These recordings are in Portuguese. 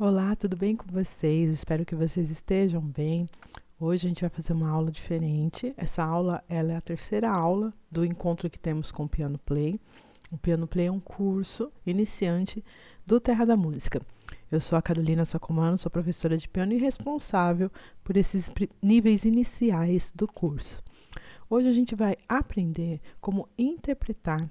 Olá, tudo bem com vocês? Espero que vocês estejam bem. Hoje a gente vai fazer uma aula diferente. Essa aula ela é a terceira aula do encontro que temos com o Piano Play. O Piano Play é um curso iniciante do Terra da Música. Eu sou a Carolina Sacomano, sou professora de piano e responsável por esses níveis iniciais do curso. Hoje a gente vai aprender como interpretar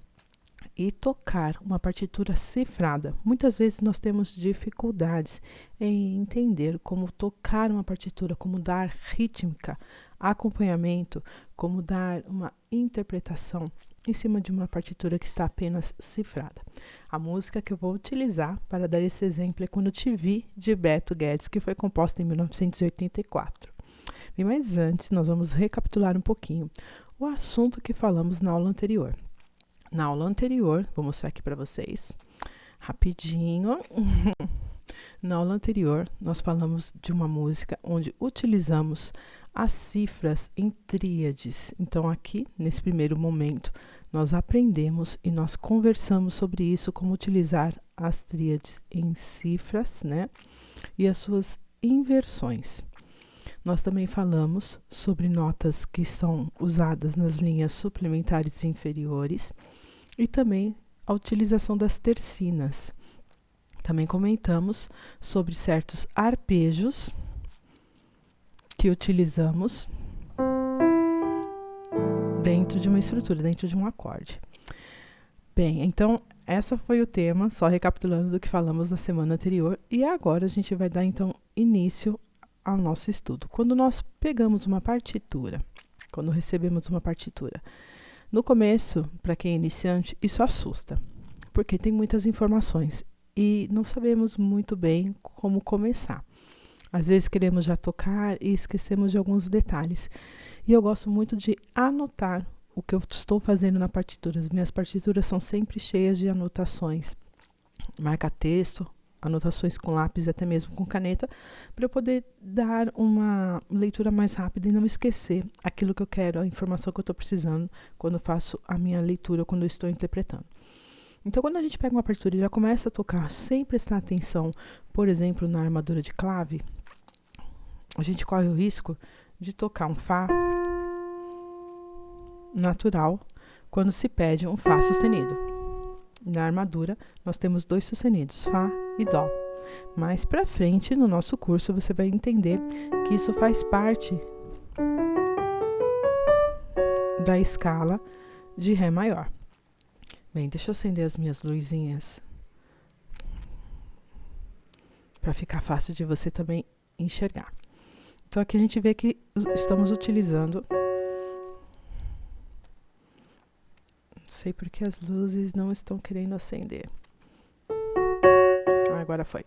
e tocar uma partitura cifrada. Muitas vezes nós temos dificuldades em entender como tocar uma partitura, como dar rítmica, acompanhamento, como dar uma interpretação em cima de uma partitura que está apenas cifrada. A música que eu vou utilizar para dar esse exemplo é Quando Te Vi, de Beto Guedes, que foi composta em 1984. Bem, mas antes nós vamos recapitular um pouquinho o assunto que falamos na aula anterior. Na aula anterior, vou mostrar aqui para vocês, rapidinho. Na aula anterior, nós falamos de uma música onde utilizamos as cifras em tríades. Então, aqui, nesse primeiro momento, nós aprendemos e nós conversamos sobre isso, como utilizar as tríades em cifras, né? E as suas inversões. Nós também falamos sobre notas que são usadas nas linhas suplementares inferiores e também a utilização das tercinas. Também comentamos sobre certos arpejos que utilizamos dentro de uma estrutura, dentro de um acorde. Bem, então esse foi o tema, só recapitulando do que falamos na semana anterior, e agora a gente vai dar então início ao nosso estudo. Quando nós pegamos uma partitura, quando recebemos uma partitura, no começo, para quem é iniciante, isso assusta, porque tem muitas informações e não sabemos muito bem como começar. Às vezes queremos já tocar e esquecemos de alguns detalhes. E eu gosto muito de anotar o que eu estou fazendo na partitura. As minhas partituras são sempre cheias de anotações, marca-texto, anotações com lápis, até mesmo com caneta, para eu poder dar uma leitura mais rápida e não esquecer aquilo que eu quero, a informação que eu estou precisando quando faço a minha leitura, quando eu estou interpretando. Então, quando a gente pega uma partitura e já começa a tocar sem prestar atenção, por exemplo, na armadura de clave, a gente corre o risco de tocar um Fá natural quando se pede um Fá sustenido. Na armadura, nós temos 2 sustenidos, Fá e Dó. Mais para frente, no nosso curso, você vai entender que isso faz parte da escala de Ré maior. Bem, deixa eu acender as minhas luzinhas para ficar fácil de você também enxergar. Então, aqui a gente vê que estamos utilizando... Não sei porque as luzes não estão querendo acender. Agora foi.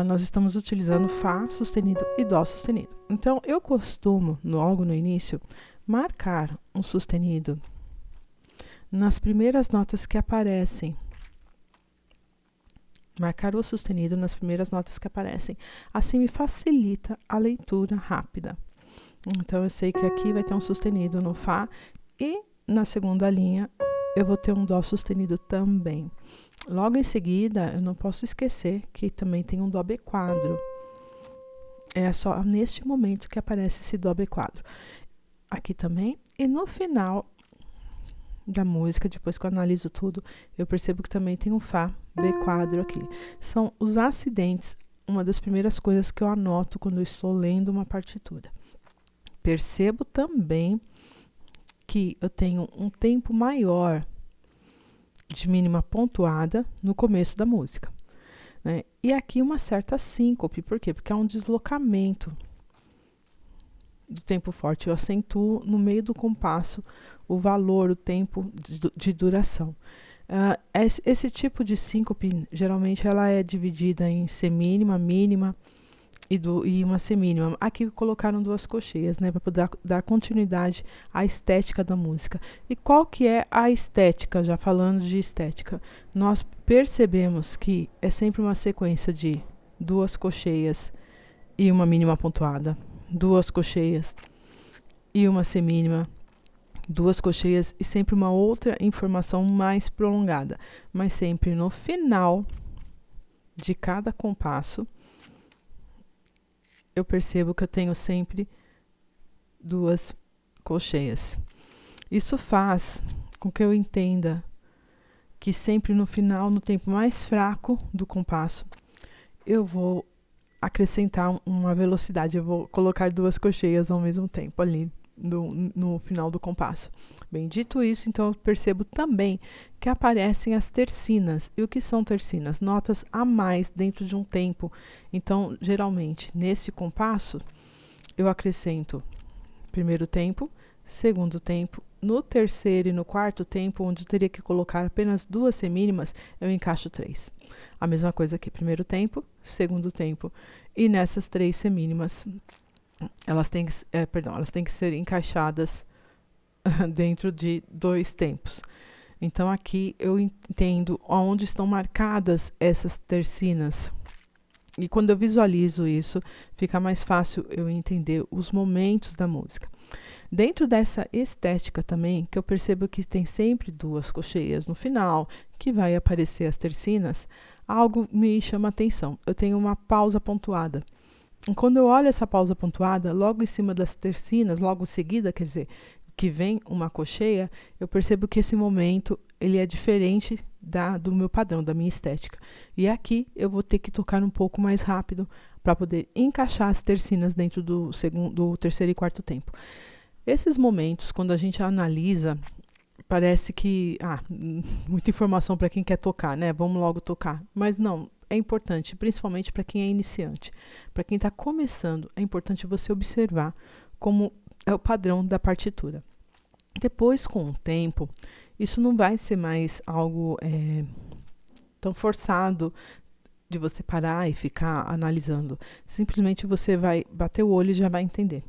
Nós estamos utilizando Fá sustenido e Dó sustenido. Então, eu costumo, logo no início, marcar um sustenido nas primeiras notas que aparecem. Marcar o sustenido nas primeiras notas que aparecem. Assim me facilita a leitura rápida. Então, eu sei que aqui vai ter um sustenido no Fá e na segunda linha eu vou ter um Dó sustenido também. Logo em seguida, eu não posso esquecer que também tem um Dó B quadro. É só neste momento que aparece esse Dó B quadro. Aqui também. E no final da música, depois que eu analiso tudo, eu percebo que também tem um Fá B quadro aqui. São os acidentes, uma das primeiras coisas que eu anoto quando eu estou lendo uma partitura. Percebo também que eu tenho um tempo maior de mínima pontuada no começo da música, né? E aqui uma certa síncope. Por quê? Porque há um deslocamento do tempo forte. Eu acentuo no meio do compasso o valor, o tempo de duração. Esse tipo de síncope, geralmente, ela é dividida em semínima, mínima e uma semínima. Aqui colocaram 2 cocheias, né, para poder dar continuidade à estética da música. E qual que é a estética? Já falando de estética, nós percebemos que é sempre uma sequência de 2 cocheias e uma mínima pontuada, 2 cocheias e uma semínima, 2 cocheias e sempre uma outra informação mais prolongada, mas sempre no final de cada compasso, eu percebo que eu tenho sempre 2 colcheias. Isso faz com que eu entenda que sempre no final, no tempo mais fraco do compasso, eu vou acrescentar uma velocidade, eu vou colocar 2 colcheias ao mesmo tempo ali no final do compasso. Bem, dito isso, então eu percebo também que aparecem as tercinas. E o que são tercinas? Notas a mais dentro de um tempo. Então, geralmente, nesse compasso, eu acrescento primeiro tempo, segundo tempo, no terceiro e no quarto tempo, onde eu teria que colocar apenas 2 semínimas, eu encaixo 3. A mesma coisa aqui, primeiro tempo, segundo tempo, e nessas 3 semínimas, elas têm que ser encaixadas dentro de 2 tempos. Então aqui eu entendo onde estão marcadas essas tercinas. E quando eu visualizo isso, fica mais fácil eu entender os momentos da música. Dentro dessa estética também, que eu percebo que tem sempre 2 colcheias no final, que vai aparecer as tercinas, algo me chama a atenção. Eu tenho uma pausa pontuada. E quando eu olho essa pausa pontuada, logo em cima das tercinas, logo em seguida, quer dizer, que vem uma colcheia, eu percebo que esse momento ele é diferente do meu padrão, da minha estética. E aqui eu vou ter que tocar um pouco mais rápido para poder encaixar as tercinas dentro do terceiro e quarto tempo. Esses momentos, quando a gente analisa, parece que muita informação para quem quer tocar, né? Vamos logo tocar. Mas não, é importante, principalmente para quem é iniciante. Para quem está começando, é importante você observar como é o padrão da partitura. Depois, com o tempo, isso não vai ser mais algo tão forçado de você parar e ficar analisando. Simplesmente você vai bater o olho e já vai entender.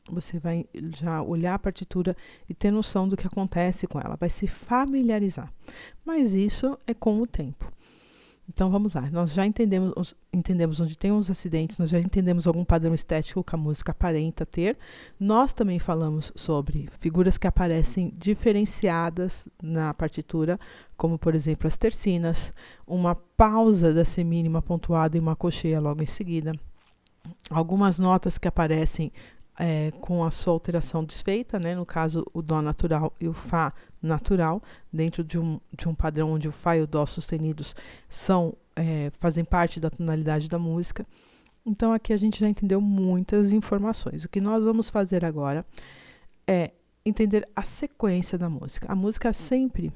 Você vai já olhar a partitura e ter noção do que acontece com ela. Vai se familiarizar. Mas isso é com o tempo. Então vamos lá, nós já entendemos onde tem os acidentes, nós já entendemos algum padrão estético que a música aparenta ter. Nós também falamos sobre figuras que aparecem diferenciadas na partitura, como por exemplo as tercinas, uma pausa da semínima pontuada e uma colcheia logo em seguida. Algumas notas que aparecem com a sua alteração desfeita, né? No caso o Dó natural e o Fá natural, dentro de um padrão onde o Fá e o Dó sustenidos fazem parte da tonalidade da música. Então aqui a gente já entendeu muitas informações. O que nós vamos fazer agora é entender a sequência da música. A música é sempre,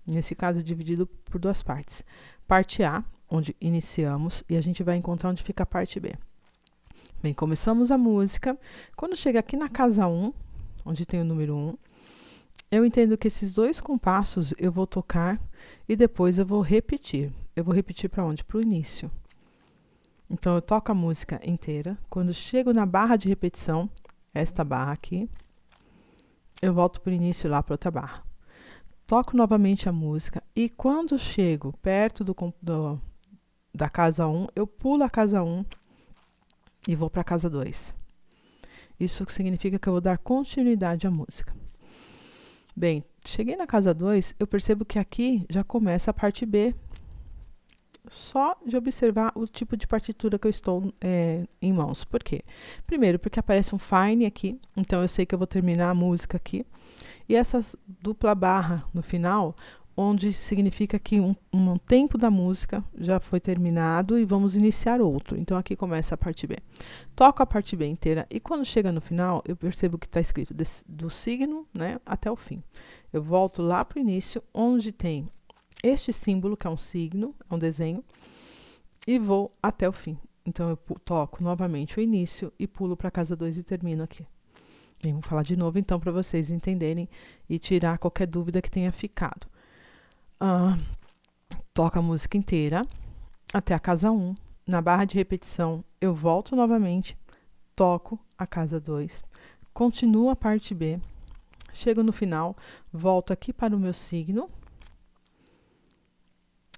nesse caso, dividida por 2 partes. Parte A, onde iniciamos, e a gente vai encontrar onde fica a parte B. Bem, começamos a música. Quando chega aqui na casa 1, onde tem o número 1, eu entendo que esses 2 compassos eu vou tocar e depois eu vou repetir. Eu vou repetir para onde? Para o início. Então, eu toco a música inteira. Quando chego na barra de repetição, esta barra aqui, eu volto para o início lá para outra barra. Toco novamente a música e quando chego perto da casa 1, eu pulo a casa 1 e vou para a casa 2. Isso significa que eu vou dar continuidade à música. Bem, cheguei na casa 2, eu percebo que aqui já começa a parte B. Só de observar o tipo de partitura que eu estou em mãos. Por quê? Primeiro, porque aparece um fine aqui, então eu sei que eu vou terminar a música aqui. E essa dupla barra no final, onde significa que um tempo da música já foi terminado e vamos iniciar outro. Então, aqui começa a parte B. Toco a parte B inteira e quando chega no final, eu percebo que está escrito do signo, né, até o fim. Eu volto lá para o início, onde tem este símbolo, que é um signo, é um desenho, e vou até o fim. Então, eu toco novamente o início e pulo para a casa 2 e termino aqui. Bem, vou falar de novo, então, para vocês entenderem e tirar qualquer dúvida que tenha ficado. Toco a música inteira até a casa 1. Na barra de repetição, eu volto novamente, toco a casa 2, continuo a parte B, chego no final, volto aqui para o meu signo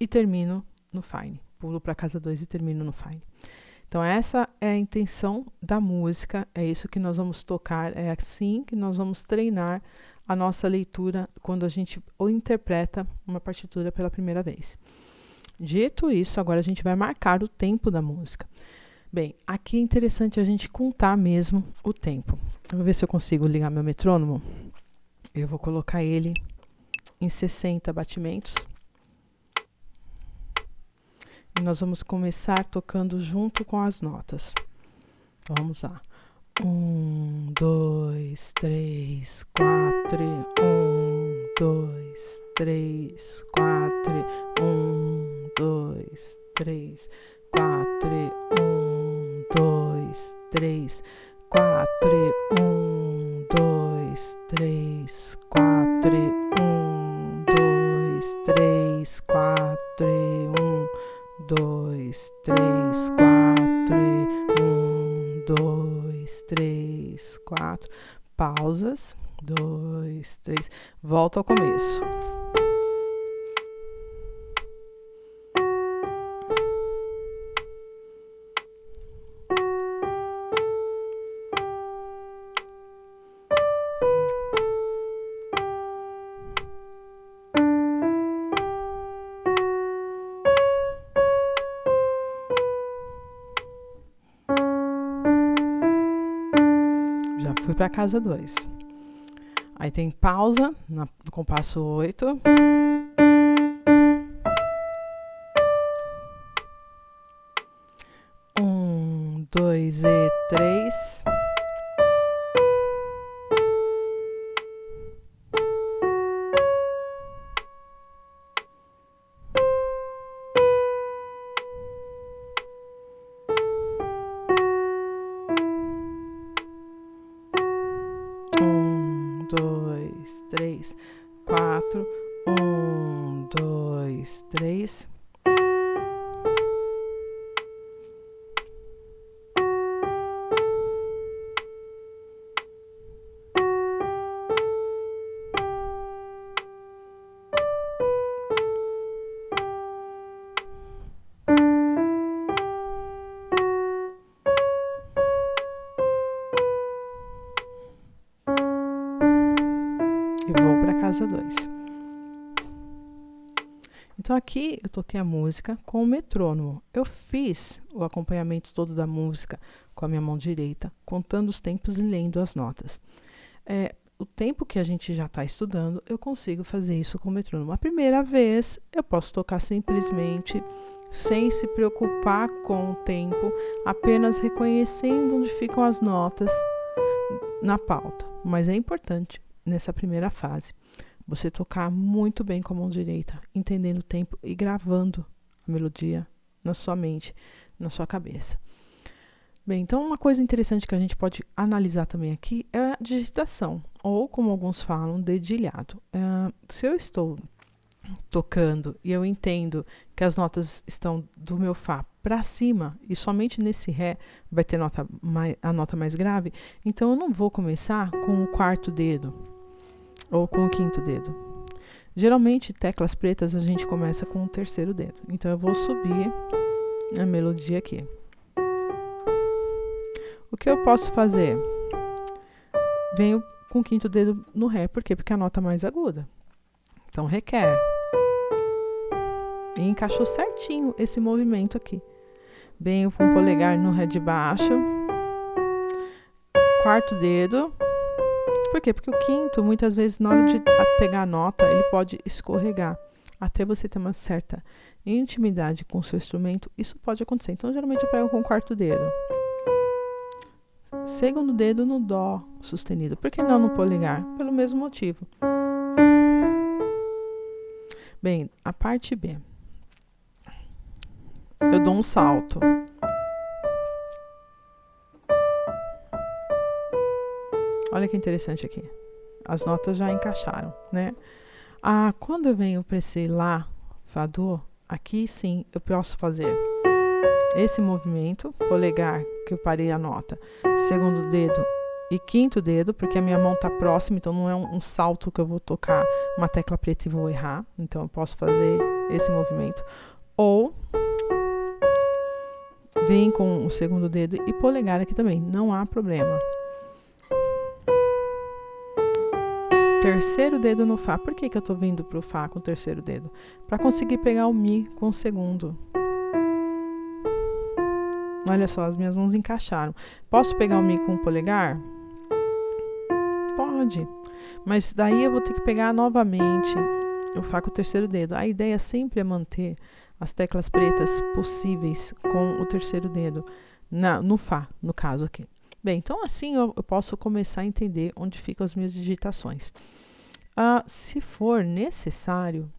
e termino no fine. Pulo para a casa 2 e termino no fine. Então, essa é a intenção da música, é isso que nós vamos tocar, é assim que nós vamos treinar a nossa leitura quando a gente ou interpreta uma partitura pela primeira vez. Dito isso, agora a gente vai marcar o tempo da música. Bem, aqui é interessante a gente contar mesmo o tempo. Eu vou ver se eu consigo ligar meu metrônomo. Eu vou colocar ele em 60 batimentos. E nós vamos começar tocando junto com as notas. Vamos lá. 1, 2, 3, 4. 1, 2, 3, 4. 1, 2, 3, 4. 1, 2, 3, 4. 1, 2, 3, 4. 1, 2, 3, 4. 1, 2, 3, 4. 1, 2, 3, 4. Pausas. 2, 3. Volta ao começo. Já fui para casa 2. Aí tem pausa no compasso 8. Um, 2 e 3. Um, 2, 3, 4. 1, 2, 3. E vou para casa 2. Então aqui eu toquei a música com o metrônomo. Eu fiz o acompanhamento todo da música com a minha mão direita, contando os tempos e lendo as notas. O tempo que a gente já está estudando, eu consigo fazer isso com o metrônomo. A primeira vez, eu posso tocar simplesmente, sem se preocupar com o tempo, apenas reconhecendo onde ficam as notas na pauta. Mas é importante, nessa primeira fase, você tocar muito bem com a mão direita, entendendo o tempo e gravando a melodia na sua mente, na sua cabeça. Bem, então uma coisa interessante que a gente pode analisar também aqui é a digitação, ou como alguns falam, dedilhado. Se eu estou tocando e eu entendo que as notas estão do meu Fá para cima e somente nesse Ré vai ter a nota mais grave, então eu não vou começar com o quarto dedo ou com o quinto dedo. Geralmente, teclas pretas a gente começa com o terceiro dedo. Então eu vou subir a melodia aqui. O que eu posso fazer? Venho com o quinto dedo no Ré. Por quê? Porque é a nota mais aguda. Então requer. E encaixou certinho esse movimento aqui. Venho com o polegar no Ré de baixo. Quarto dedo. Por quê? Porque o quinto, muitas vezes, na hora de pegar a nota, ele pode escorregar. Até você ter uma certa intimidade com o seu instrumento, isso pode acontecer. Então, geralmente, eu pego com o quarto dedo. Segundo dedo no Dó sustenido. Por que não no polegar? Pelo mesmo motivo. Bem, a parte B. Eu dou um salto. Olha que interessante aqui. As notas já encaixaram, né? Quando eu venho para esse Lá, Fá, Dó, aqui sim eu posso fazer esse movimento, polegar, que eu parei a nota, segundo dedo e quinto dedo, porque a minha mão está próxima, então não é um salto que eu vou tocar uma tecla preta e vou errar. Então eu posso fazer esse movimento. Ou vem com o segundo dedo e polegar aqui também, não há problema. terceiro dedo no Fá. Por que eu tô vindo pro Fá com o terceiro dedo? Para conseguir pegar o Mi com o segundo. Olha só, as minhas mãos encaixaram. Posso pegar o Mi com o polegar? Pode. Mas daí eu vou ter que pegar novamente o Fá com o terceiro dedo. A ideia sempre é manter as teclas pretas possíveis com o terceiro dedo no Fá, no caso aqui. Bem, então assim eu posso começar a entender onde ficam as minhas digitações. Se for necessário,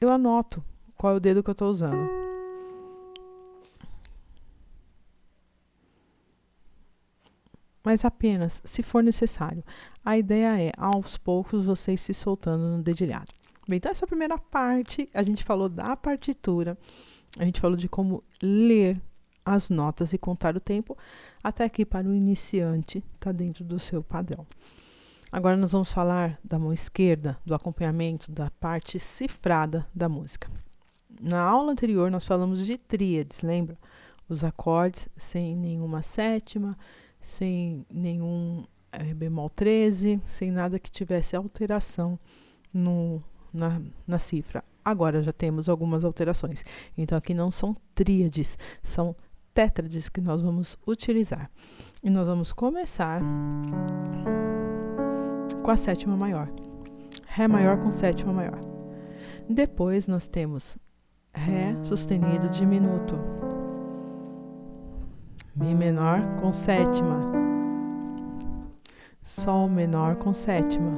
eu anoto qual é o dedo que eu estou usando. Mas apenas se for necessário. A ideia é, aos poucos, vocês se soltando no dedilhado. Bem, então essa primeira parte, a gente falou da partitura, a gente falou de como ler as notas e contar o tempo, até aqui para o iniciante, está dentro do seu padrão. Agora nós vamos falar da mão esquerda, do acompanhamento, da parte cifrada da música. Na aula anterior nós falamos de tríades, lembra? Os acordes sem nenhuma sétima, sem nenhum bemol 13, sem nada que tivesse alteração na cifra. Agora já temos algumas alterações. Então aqui não são tríades, são tétrades que nós vamos utilizar. E nós vamos começar com a sétima maior. Ré maior com sétima maior. Depois nós temos Ré sustenido diminuto. Mi menor com sétima. Sol menor com sétima.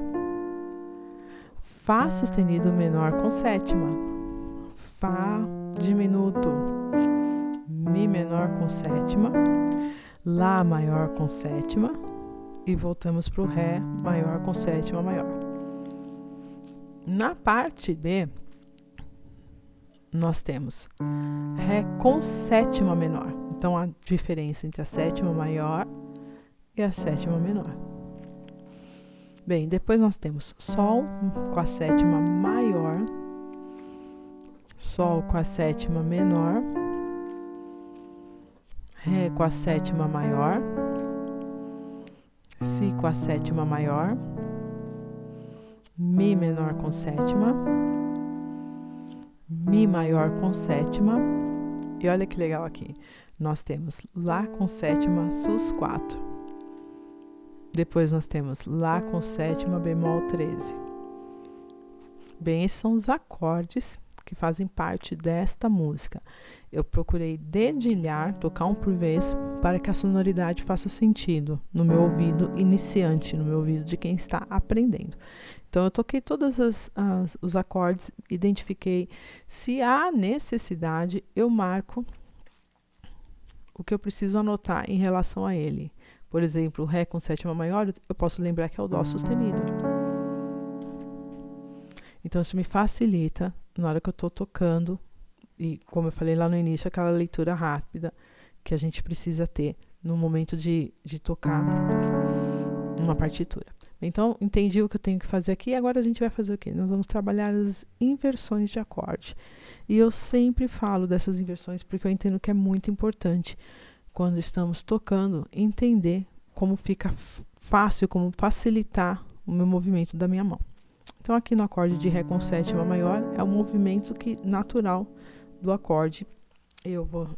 Fá sustenido menor com sétima. Fá diminuto. Mi menor com sétima, Lá maior com sétima e voltamos para o Ré maior com sétima maior. Na parte B, nós temos Ré com sétima menor. Então, a diferença entre a sétima maior e a sétima menor. Bem, depois nós temos Sol com a sétima maior, Sol com a sétima menor, Ré com a sétima maior, Si com a sétima maior, Mi menor com sétima, Mi maior com sétima, e olha que legal aqui, nós temos Lá com sétima sus 4, depois nós temos Lá com sétima bemol 13. Bem, esses são os acordes que fazem parte desta música. Eu procurei dedilhar, tocar um por vez, para que a sonoridade faça sentido no meu ouvido iniciante, no meu ouvido de quem está aprendendo. Então, eu toquei todos os acordes, identifiquei. Se há necessidade, eu marco o que eu preciso anotar em relação a ele. Por exemplo, o Ré com sétima maior, eu posso lembrar que é o Dó sustenido. Então, isso me facilita na hora que eu estou tocando, e como eu falei lá no início, aquela leitura rápida que a gente precisa ter no momento de tocar uma partitura. Então, entendi o que eu tenho que fazer aqui, agora a gente vai fazer o quê? Nós vamos trabalhar as inversões de acorde. E eu sempre falo dessas inversões porque eu entendo que é muito importante, quando estamos tocando, entender como fica fácil, como facilitar o meu movimento da minha mão. Então, aqui no acorde de Ré com sétima maior, é o movimento natural do acorde. Eu vou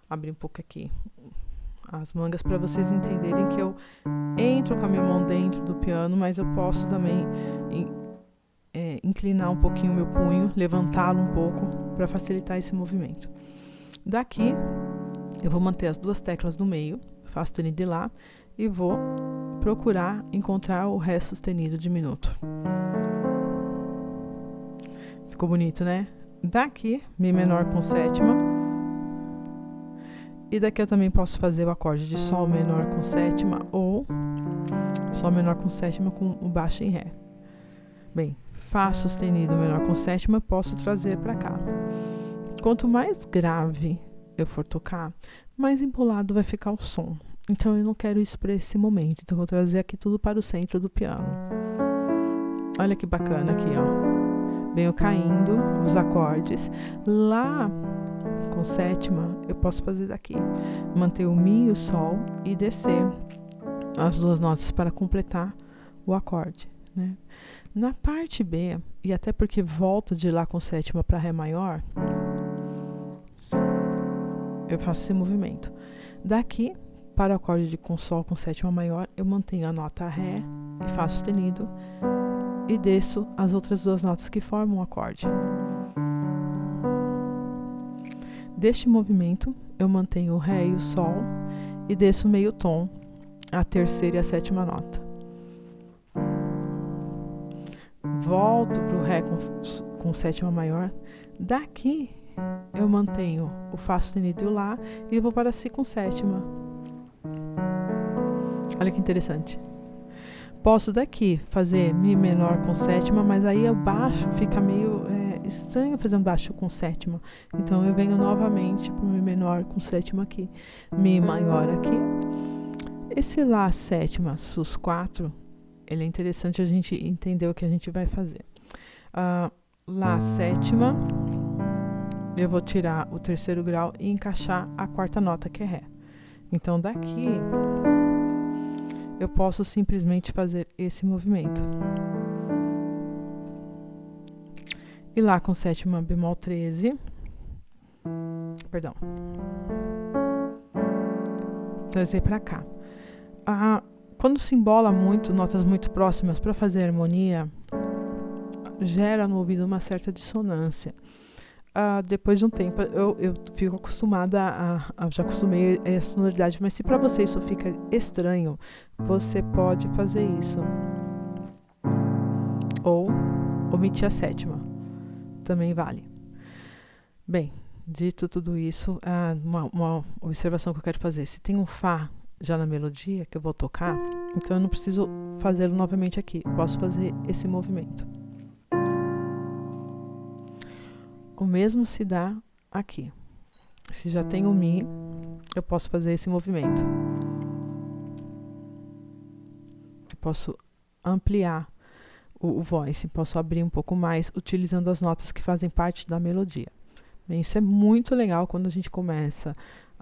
abrir um pouco aqui as mangas para vocês entenderem que eu entro com a minha mão dentro do piano, mas eu posso também inclinar um pouquinho o meu punho, levantá-lo um pouco para facilitar esse movimento. Daqui, eu vou manter as duas teclas do meio, Fá sustenido de Lá, e vou procurar encontrar o Ré sustenido diminuto. Ficou bonito, né? Daqui, Mi menor com sétima. E daqui eu também posso fazer o acorde de Sol menor com sétima ou Sol menor com sétima com o baixo em Ré. Bem, Fá sustenido menor com sétima eu posso trazer para cá. Quanto mais grave eu for tocar, mais empolado vai ficar o som. Então, eu não quero isso para esse momento. Então, eu vou trazer aqui tudo para o centro do piano. Olha que bacana aqui, ó. Venho caindo os acordes. Lá com sétima, eu posso fazer daqui. Manter o Mi e o Sol e descer as duas notas para completar o acorde, né? Na parte B, e até porque volta de Lá com sétima para Ré maior, eu faço esse movimento. Daqui para o acorde de com Sol com sétima maior, eu mantenho a nota Ré e Fá sustenido e desço as outras duas notas que formam o acorde. Deste movimento, eu mantenho o Ré e o Sol e desço meio tom, a terceira e a sétima nota. Volto para o Ré com sétima maior. Daqui, eu mantenho o Fá sustenido e o Lá e vou para Si com sétima. Olha que interessante. Posso daqui fazer Mi menor com sétima, mas aí o baixo fica meio estranho fazendo baixo com sétima. Então eu venho novamente para o Mi menor com sétima aqui. Mi maior aqui. Esse Lá sétima sus 4, ele é interessante a gente entender o que a gente vai fazer. Lá sétima, eu vou tirar o terceiro grau e encaixar a quarta nota, que é Ré. Então daqui eu posso simplesmente fazer esse movimento. E Lá com sétima bemol 13. Perdão. Trazer para cá. Quando se embola muito, notas muito próximas para fazer harmonia, gera no ouvido uma certa dissonância. Depois de um tempo, eu fico acostumada já acostumei a essa sonoridade, mas se para você isso fica estranho, você pode fazer isso. Ou omitir a sétima. Também vale. Bem, dito tudo isso, uma observação que eu quero fazer. Se tem um Fá já na melodia que eu vou tocar, então eu não preciso fazê-lo novamente aqui. Eu posso fazer esse movimento. O mesmo se dá aqui. Se já tem o Mi, eu posso fazer esse movimento. Eu posso ampliar o voice, posso abrir um pouco mais utilizando as notas que fazem parte da melodia. Bem, isso é muito legal quando a gente começa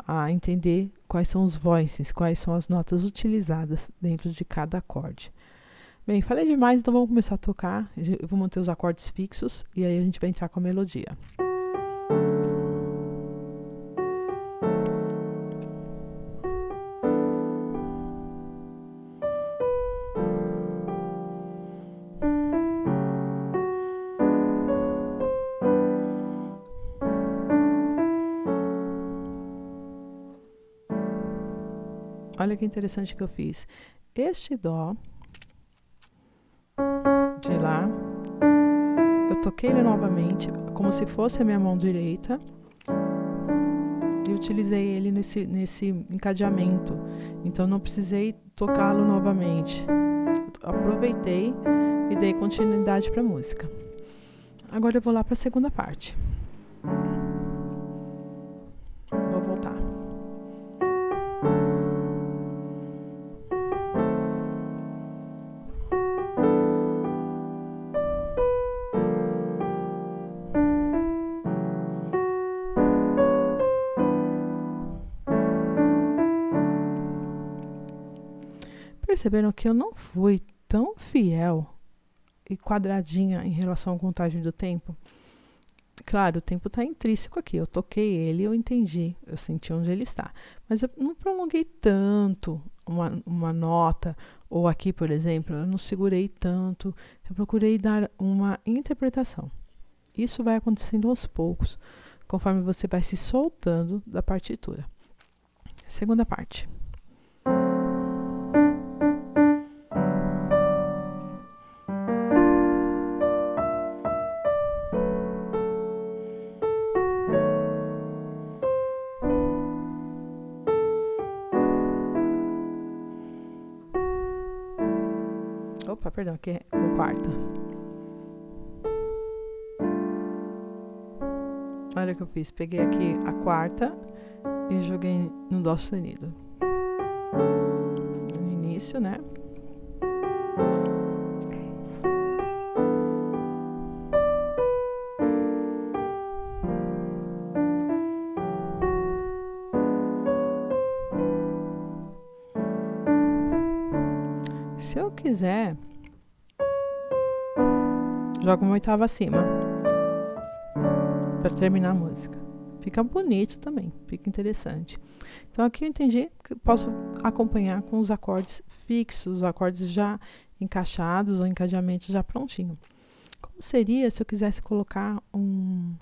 a entender quais são os voices, quais são as notas utilizadas dentro de cada acorde. Bem, falei demais, então vamos começar a tocar. Eu vou manter os acordes fixos e aí a gente vai entrar com a melodia. Olha que interessante que eu fiz. Este Dó de Lá, eu toquei ele novamente, como se fosse a minha mão direita, e utilizei ele nesse encadeamento. Então não precisei tocá-lo novamente. Aproveitei e dei continuidade para a música. Agora eu vou lá para a segunda parte. Vou voltar. Perceberam que eu não fui tão fiel e quadradinha em relação à contagem do tempo? Claro, o tempo está intrínseco aqui. Eu toquei ele, eu entendi, eu senti onde ele está. Mas eu não prolonguei tanto uma nota, ou aqui, por exemplo, eu não segurei tanto. Eu procurei dar uma interpretação. Isso vai acontecendo aos poucos, conforme você vai se soltando da partitura. Segunda parte. Opa, perdão, aqui é com quarta. Olha o que eu fiz. Peguei aqui a quarta e joguei no Dó sustenido. No início, né? Se eu quiser, jogo uma oitava acima para terminar a música. Fica bonito também, fica interessante. Então aqui eu entendi que posso acompanhar com os acordes fixos, os acordes já encaixados, ou encadeamento já prontinho. Como seria se eu quisesse colocar um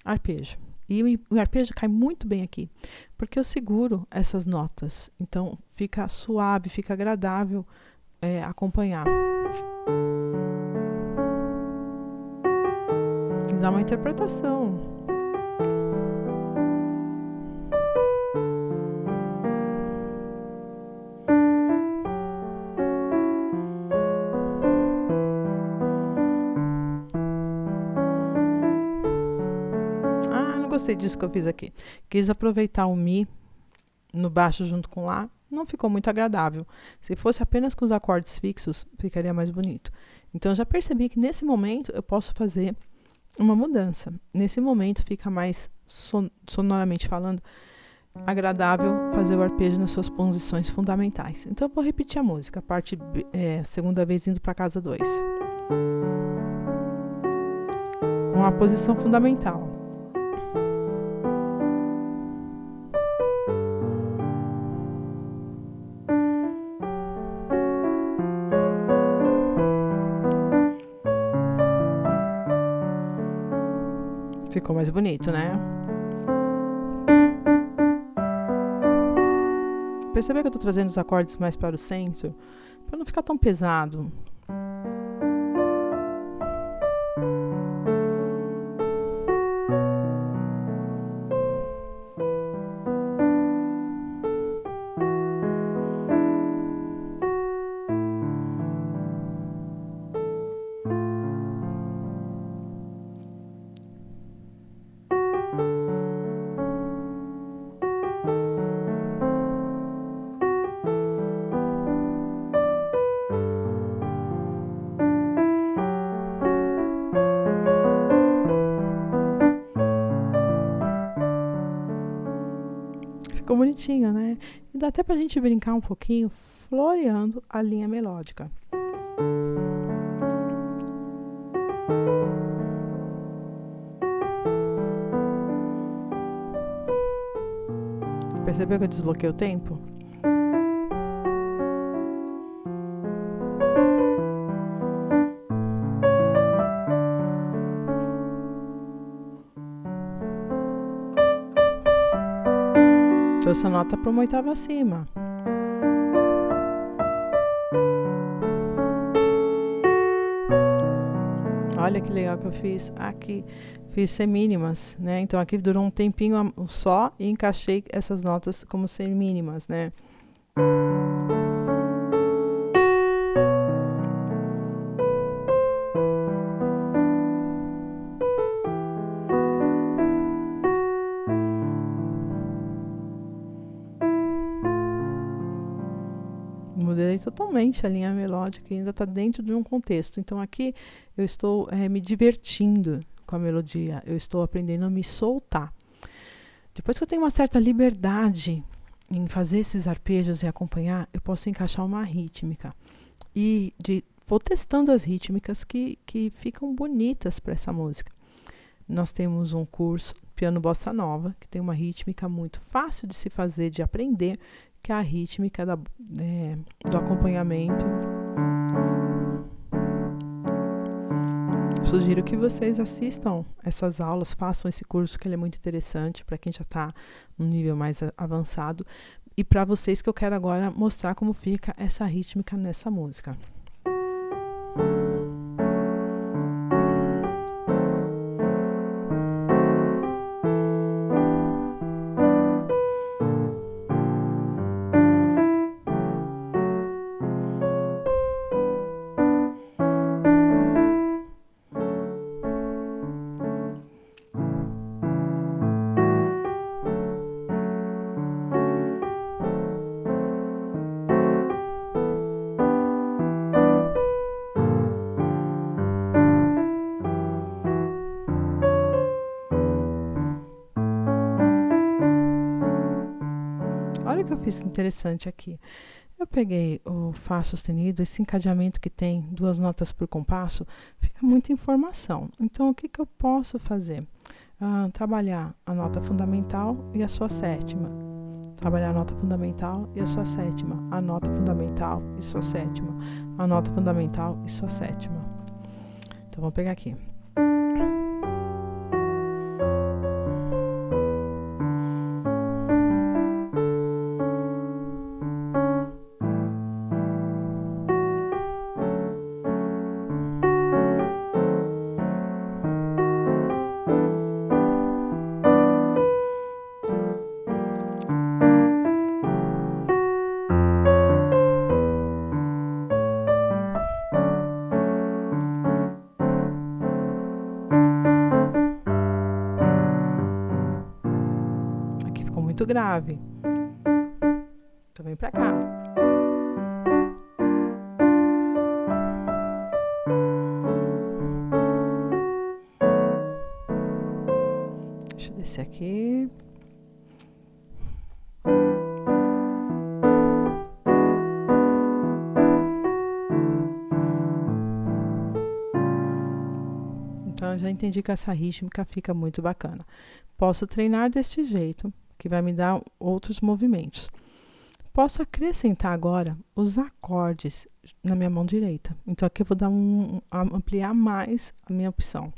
arpejo? E o arpejo cai muito bem aqui, porque eu seguro essas notas. Então fica suave, fica agradável acompanhar. E dá uma interpretação. Gostei disso que eu fiz aqui. Quis aproveitar o Mi no baixo junto com Lá. Não ficou muito agradável. Se fosse apenas com os acordes fixos, ficaria mais bonito. Então, já percebi que nesse momento eu posso fazer uma mudança. Nesse momento fica mais, sonoramente falando, agradável fazer o arpejo nas suas posições fundamentais. Então, eu vou repetir a música. A parte segunda vez indo para a casa 2. Com a posição fundamental. Ficou mais bonito, né? Percebeu que eu tô trazendo os acordes mais para o centro? Para não ficar tão pesado. Ficou bonitinho, né? E dá até pra gente brincar um pouquinho, floreando a linha melódica. Percebeu que eu desloquei o tempo? Trouxe a nota para uma oitava acima. Olha que legal que eu fiz aqui. Fiz semínimas, né? Então aqui durou um tempinho só e encaixei essas notas como semínimas, né? Mudei totalmente a linha melódica e ainda está dentro de um contexto. Então aqui eu estou me divertindo com a melodia, eu estou aprendendo a me soltar. Depois que eu tenho uma certa liberdade em fazer esses arpejos e acompanhar, eu posso encaixar uma rítmica. E vou testando as rítmicas que ficam bonitas para essa música. Nós temos um curso, Piano Bossa Nova, que tem uma rítmica muito fácil de se fazer, de aprender, que é a rítmica do acompanhamento. Sugiro que vocês assistam essas aulas, façam esse curso, que ele é muito interessante para quem já está no nível mais avançado. E para vocês que eu quero agora mostrar como fica essa rítmica nessa música. Olha o que eu fiz interessante aqui. Eu peguei o Fá sustenido, esse encadeamento que tem 2 notas por compasso, fica muita informação. Então, o que eu posso fazer? Trabalhar a nota fundamental e a sua sétima. Trabalhar a nota fundamental e a sua sétima. A nota fundamental e sua sétima. A nota fundamental e sua sétima. Então, vamos pegar aqui. Muito grave. Então vem pra cá. Deixa eu descer aqui. Então eu já entendi que essa rítmica fica muito bacana. Posso treinar deste jeito, que vai me dar outros movimentos. Posso acrescentar agora os acordes na minha mão direita. Então aqui eu vou dar ampliar mais a minha opção.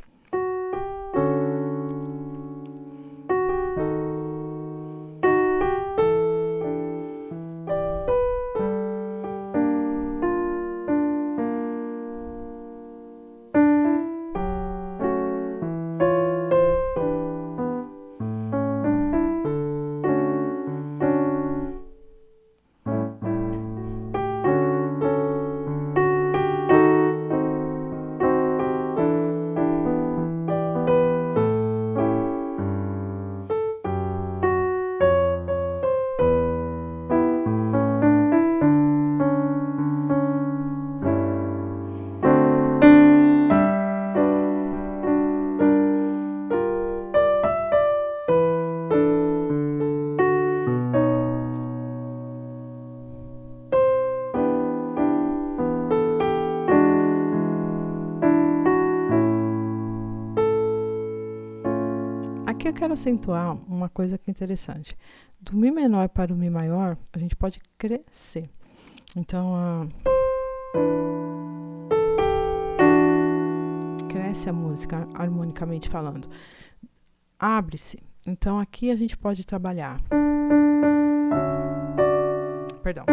Aqui eu quero acentuar uma coisa que é interessante. Do Mi menor para o Mi maior, a gente pode crescer. Então, cresce a música, harmonicamente falando. Abre-se. Então, aqui a gente pode trabalhar. Perdão.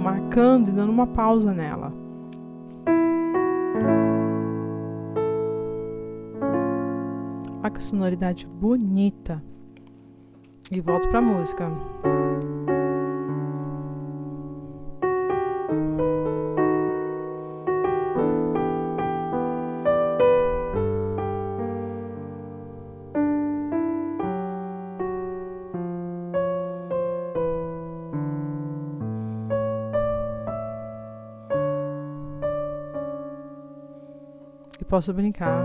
Marcando e dando uma pausa nela. Olha que sonoridade bonita. E volto pra música. E posso brincar.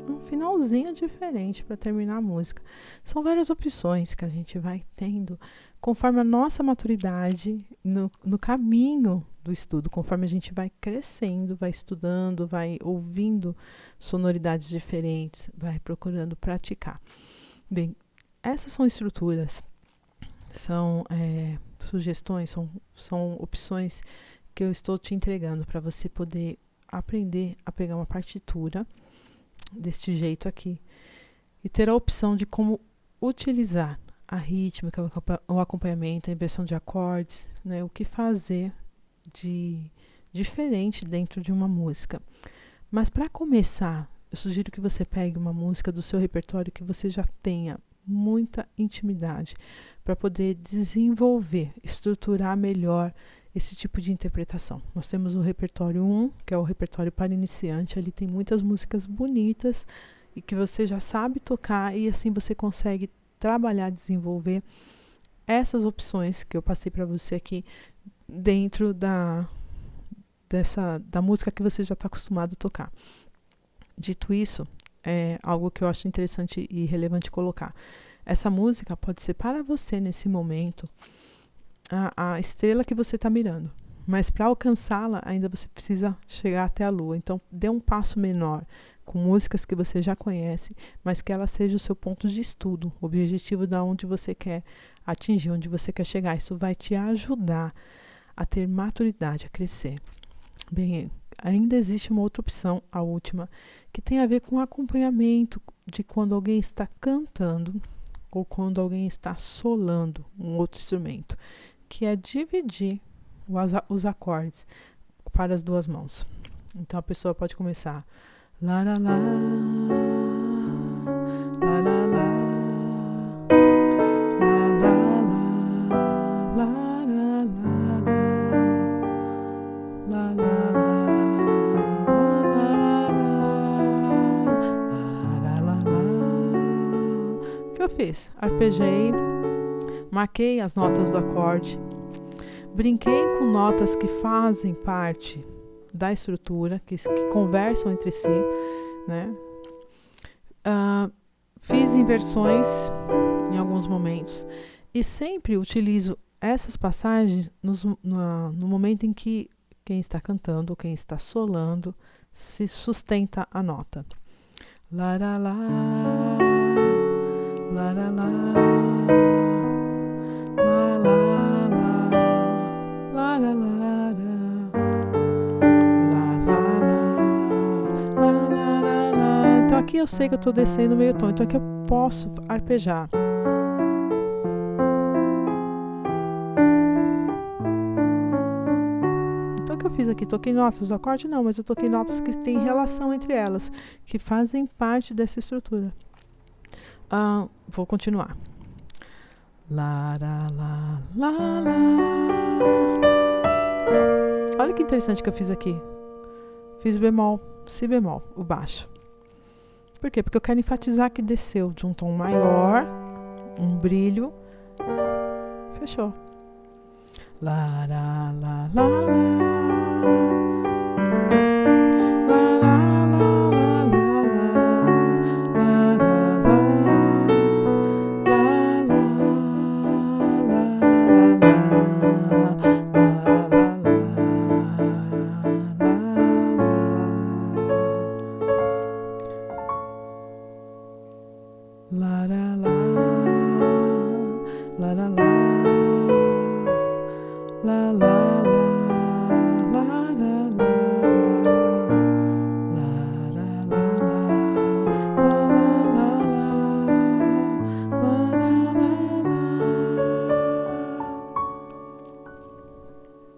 Um finalzinho diferente para terminar a música. São várias opções que a gente vai tendo conforme a nossa maturidade no caminho do estudo, conforme a gente vai crescendo, vai estudando, vai ouvindo sonoridades diferentes, vai procurando praticar. Bem, essas são estruturas, são sugestões, são opções que eu estou te entregando para você poder aprender a pegar uma partitura deste jeito aqui e ter a opção de como utilizar a rítmica, o acompanhamento, a inversão de acordes, né, o que fazer de diferente dentro de uma música. Mas para começar, eu sugiro que você pegue uma música do seu repertório que você já tenha muita intimidade para poder desenvolver, estruturar melhor esse tipo de interpretação. Nós temos o repertório 1, que é o repertório para iniciante. Ali tem muitas músicas bonitas e que você já sabe tocar, e assim você consegue trabalhar, desenvolver essas opções que eu passei para você aqui dentro da música que você já está acostumado a tocar. Dito isso, é algo que eu acho interessante e relevante colocar. Essa música pode ser para você nesse momento a estrela que você está mirando, mas para alcançá-la ainda você precisa chegar até a lua. Então dê um passo menor com músicas que você já conhece, mas que ela seja o seu ponto de estudo, o objetivo da onde você quer atingir, onde você quer chegar. Isso vai te ajudar a ter maturidade, a crescer. Bem, ainda existe uma outra opção, a última, que tem a ver com o acompanhamento de quando alguém está cantando ou quando alguém está solando um outro instrumento, que é dividir os acordes para as duas mãos. Então a pessoa pode começar lá, lá, lá, lá, lá, lá, eu fiz, arpejei, marquei as notas do acorde, brinquei com notas que fazem parte da estrutura, que conversam entre si, né? Fiz inversões em alguns momentos e sempre utilizo essas passagens no momento em que quem está cantando ou quem está solando se sustenta a nota. Lá, lá, lá. La la la, la la la, la la la, la la la. Então aqui eu sei que eu estou descendo meio tom, então aqui eu posso arpejar. Então o que eu fiz aqui? Toquei notas do acorde? Não, mas eu toquei notas que têm relação entre elas, que fazem parte dessa estrutura. Vou continuar. Lá, lá, lá, lá, lá. Olha que interessante que eu fiz aqui. Fiz bemol, si bemol, o baixo. Por quê? Porque eu quero enfatizar que desceu de um tom maior, um brilho. Fechou. Lá, lá, lá, lá, lá.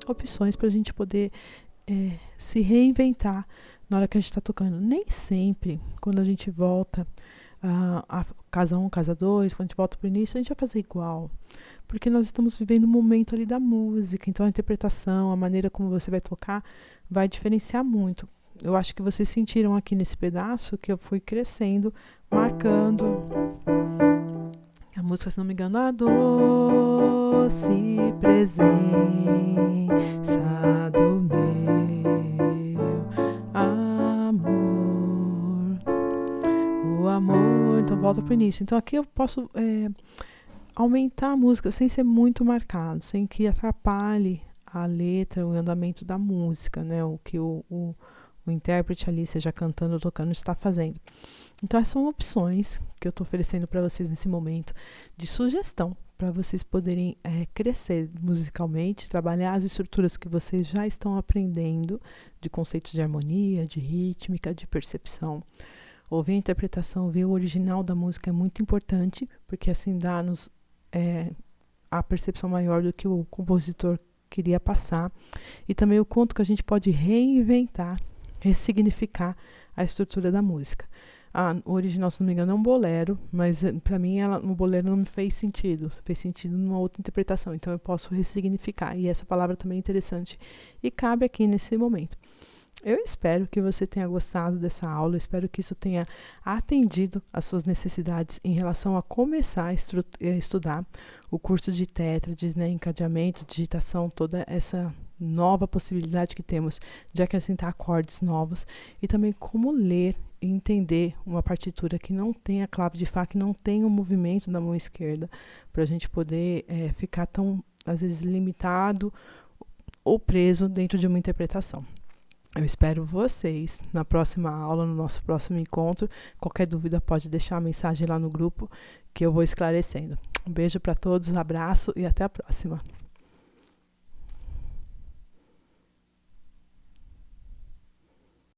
Opções para a gente poder se reinventar na hora que a gente está tocando. Nem sempre, quando a gente volta a casa 1, casa 2, quando a gente volta para o início, a gente vai fazer igual. Porque nós estamos vivendo um momento ali da música, então a interpretação, a maneira como você vai tocar, vai diferenciar muito. Eu acho que vocês sentiram aqui nesse pedaço que eu fui crescendo, marcando a música, se não me engano, a doce presença do meu amor, o amor. Então volta pro início. Então aqui eu posso aumentar a música sem ser muito marcado, sem que atrapalhe a letra, o andamento da música, né? O que o intérprete ali, seja cantando ou tocando, está fazendo. Então essas são opções que eu estou oferecendo para vocês nesse momento de sugestão para vocês poderem crescer musicalmente, trabalhar as estruturas que vocês já estão aprendendo, de conceitos de harmonia, de rítmica, de percepção. Ouvir a interpretação, ver o original da música é muito importante, porque assim dá-nos a percepção maior do que o compositor queria passar, e também o quanto que a gente pode reinventar, ressignificar a estrutura da música. o original, se não me engano, é um bolero, mas para mim no bolero não me fez sentido. Fez sentido numa outra interpretação, então eu posso ressignificar. E essa palavra também é interessante e cabe aqui nesse momento. Eu espero que você tenha gostado dessa aula, espero que isso tenha atendido às suas necessidades em relação a começar a estudar o curso de tétrades, né, encadeamento, digitação, toda essa nova possibilidade que temos de acrescentar acordes novos e também como ler e entender uma partitura que não tem a clave de Fá, que não tem o movimento da mão esquerda, para a gente poder ficar tão, às vezes, limitado ou preso dentro de uma interpretação. Eu espero vocês na próxima aula, no nosso próximo encontro. Qualquer dúvida pode deixar a mensagem lá no grupo que eu vou esclarecendo. Um beijo para todos, um abraço e até a próxima.